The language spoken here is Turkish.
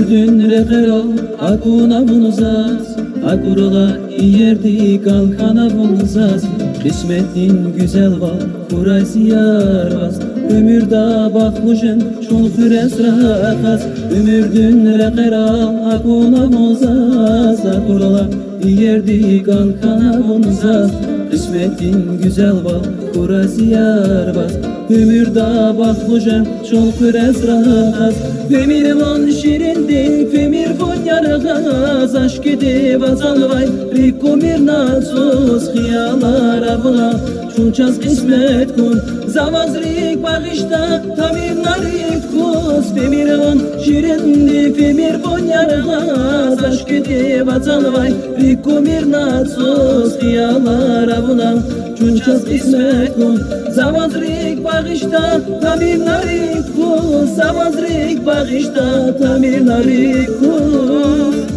Ömürdün rekero akuna bunuzaz, akurola yerdi kalkana bunuzaz. Kısmetin güzel var kuray ziyarbaz, ömürda bakmışın çok hüres rahat. Ömürdün rekero akuna bunuzaz, akurola yerdi kalkana bunuzaz. Kısmetin güzel var kuray ziyarbaz, ömürda bakmışın çok hüres rahat. Femir von şirindi, femir von yaragaz, aşk edip azalvay, rikomir nasus, hiyalar avla, çunçaz kısmet kun, zavazrik bağışta, tamir narik kus. Femir von şirindi, femir von yaragaz, aşk edip azalvay, rikomir nasus, hiyalar avla, çunçaz kısmet kun, zavazrik bağışta, tamir narik kus. Zavazrik bağışta, tamir narik kus.